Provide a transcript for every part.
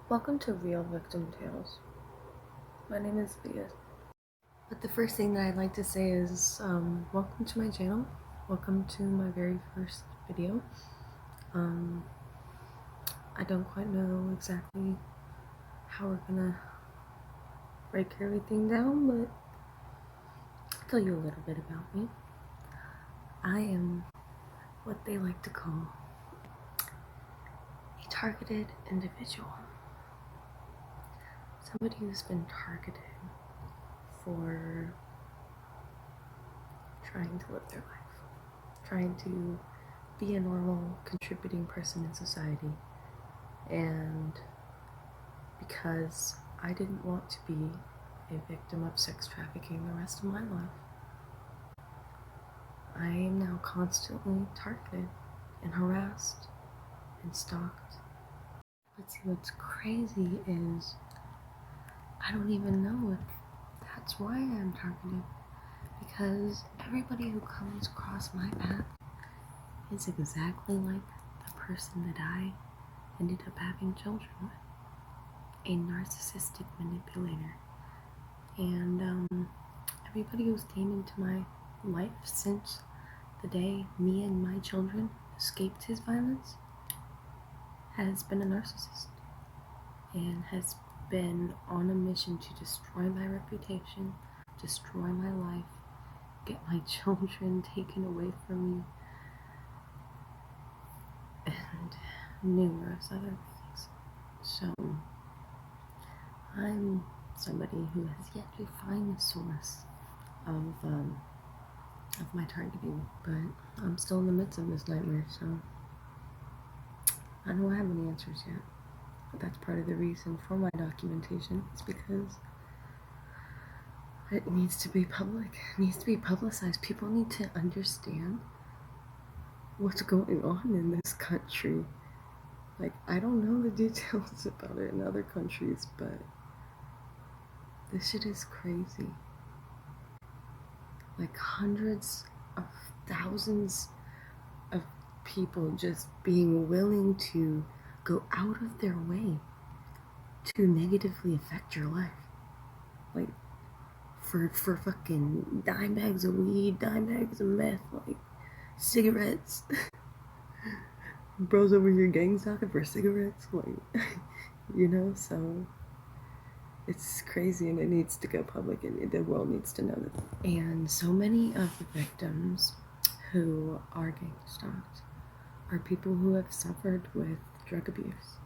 Welcome to Real Victim Tales. My name is Leah. But the first thing that I'd like to say is welcome to my channel. Welcome to my very first video. I don't quite know exactly how we're gonna break everything down, but I'll tell you a little bit about me. I am what they like to call a targeted individual. Somebody who's been targeted for trying to live their life, trying to be a normal, contributing person in society. And because I didn't want to be a victim of sex trafficking the rest of my life, I am now constantly targeted and harassed and stalked. But see, what's crazy is I don't even know if that's why I'm targeted, because everybody who comes across my path is exactly like the person that I ended up having children with, a narcissistic manipulator. And everybody who's came into my life since the day me and my children escaped his violence has been a narcissist and has been on a mission to destroy my reputation, destroy my life, get my children taken away from me, and numerous other things. So I'm somebody who has yet to find the source of my targeting, but I'm still in the midst of this nightmare, so I don't have any answers yet. But that's part of the reason for my documentation. It's because it needs to be public. It needs to be publicized. People need to understand what's going on in this country. Like, I don't know the details about it in other countries, but this shit is crazy. Like, hundreds of thousands of people just being willing to go out of their way to negatively affect your life. Like, for fucking dime bags of weed, dime bags of meth, like cigarettes. Bros over here gangstalking for cigarettes, like, you know, so it's crazy and it needs to go public and the world needs to know that. And so many of the victims who are gang stalked are people who have suffered with drug abuse.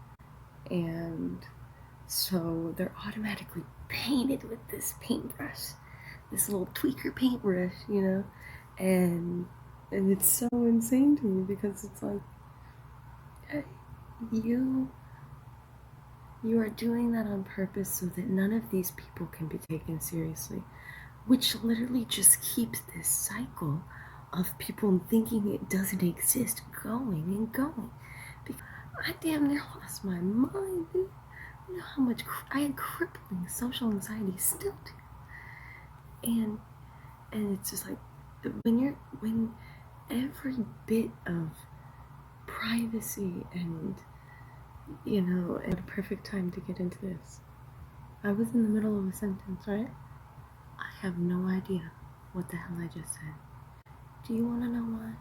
And so they're automatically painted with this paintbrush, this little tweaker paintbrush, you know, and it's so insane to me because it's like, you are doing that on purpose so that none of these people can be taken seriously, which literally just keeps this cycle of people thinking it doesn't exist going and going. Because I damn near lost my mind, dude. You know how much I had crippling social anxiety, still do. And it's just like, when every bit of privacy and, you know, at a perfect time to get into this. I was in the middle of a sentence, right? I have no idea what the hell I just said. Do you want to know why?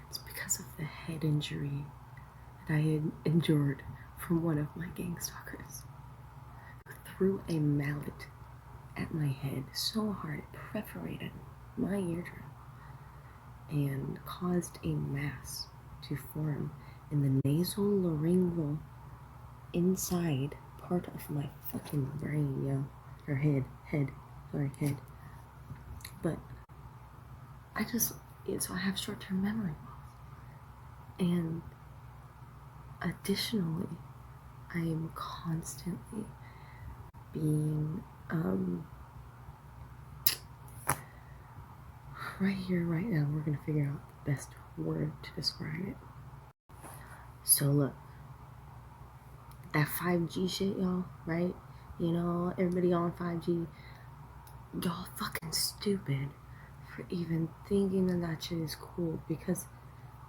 It's because of the head injury that I had endured from one of my gangstalkers, who threw a mallet at my head so hard it perforated my eardrum and caused a mass to form in the nasolaryngral inside part of my fucking brain, yo. Or head. But so I have short-term memory loss. And additionally, I am constantly being, right here, right now, we're gonna figure out the best word to describe it. So look, that 5G shit, y'all, right? You know, everybody on 5G, y'all fucking stupid for even thinking that shit is cool, because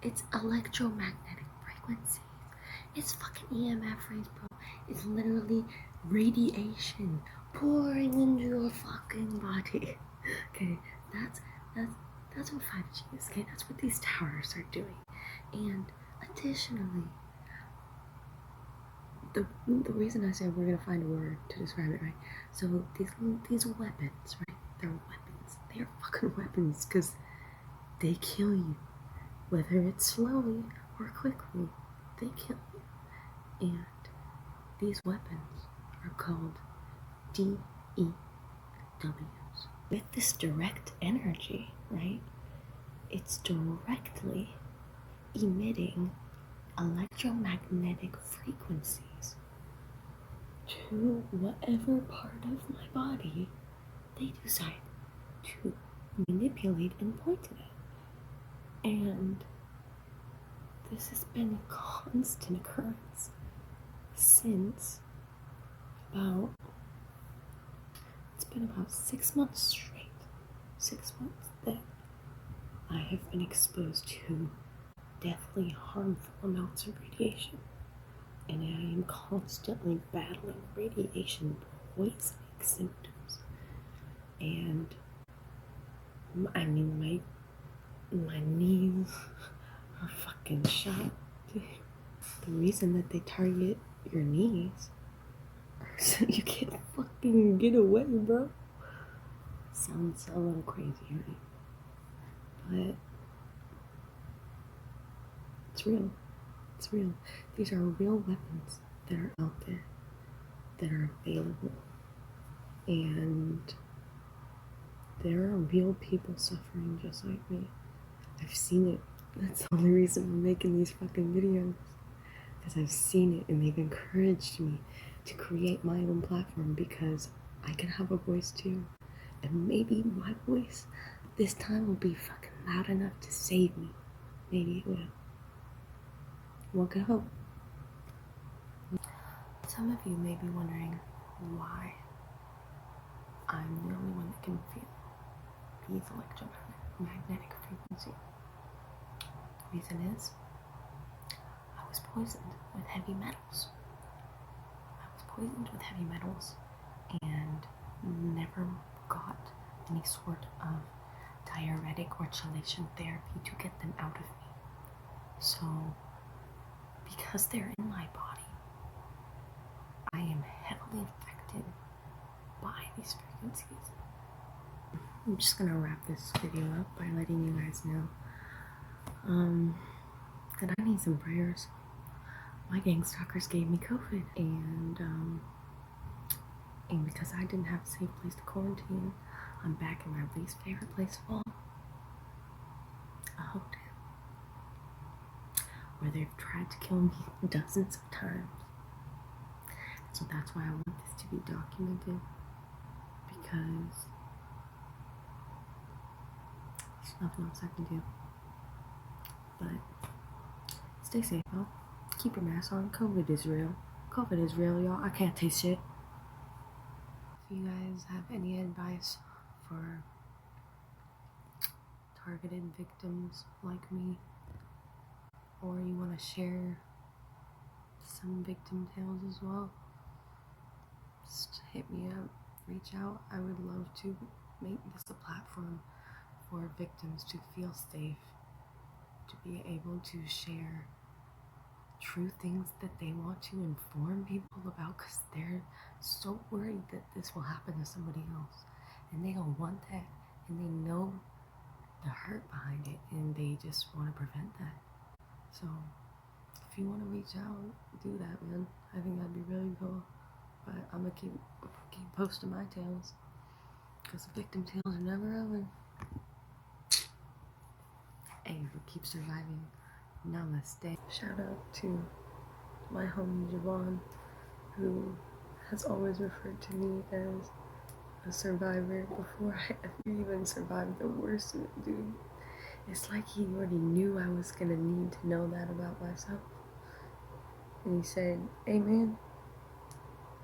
it's electromagnetic frequencies. It's fucking EMF rays, bro. It's literally radiation pouring into your fucking body. Okay, that's that's that's what 5G is. Okay, that's what these towers are doing. And additionally, the reason I said we're gonna find a word to describe it, right? So these weapons, right? They're weapons. They're fucking weapons because they kill you, whether it's slowly or quickly. They kill you, and these weapons are called DEWs. With this direct energy, right? It's directly emitting electromagnetic frequencies to whatever part of my body they decide to manipulate and point it at. And this has been a constant occurrence since it's been about 6 months straight. 6 months that I have been exposed to deathly harmful amounts of radiation. And I am constantly battling radiation poisoning symptoms. And I mean, my knees are fucking shot. The reason that they target your knees are so you can't fucking get away, bro. Sounds a little crazy, right? But it's real. It's real. These are real weapons that are out there, that are available. And there are real people suffering just like me. I've seen it. That's the only reason I'm making these fucking videos. Because I've seen it and they've encouraged me to create my own platform because I can have a voice too. And maybe my voice this time will be fucking loud enough to save me. Maybe it will. One could hope. Some of you may be wondering why I'm the only one that can feel these electromagnetic frequencies. The reason is I was poisoned with heavy metals. And never got any sort of diuretic or chelation therapy to get them out of me. So, because they're in my body, I am heavily affected by these frequencies. I'm just gonna wrap this video up by letting you guys know that I need some prayers. My Gangstalkers gave me COVID, and because I didn't have a safe place to quarantine, I'm back in my least favorite place of all, a hotel, where they've tried to kill me dozens of times. So that's why I want this to be documented, because there's nothing else I can do. But stay safe, y'all. Keep your mask on. COVID is real. COVID is real, y'all. I can't taste shit. If you guys have any advice for targeted victims like me, or you want to share some victim tales as well, just hit me up, reach out. I would love to make this a platform for victims to feel safe, to be able to share true things that they want to inform people about, because they're so worried that this will happen to somebody else, and they don't want that, and they know the hurt behind it, and they just want to prevent that. So if you want to reach out, do that, man. I think that'd be really cool. But I'm gonna keep posting my tales, because the victim tales are never over. Hey, who keeps surviving? Namaste. Shout out to my homie Javon, who has always referred to me as a survivor before I ever even survived the worst of it, dude. It's like he already knew I was gonna need to know that about myself. And he said, hey man,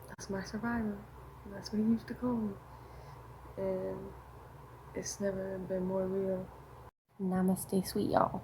that's my survivor. And that's what he used to call me. And it's never been more real. Namaste, sweet y'all.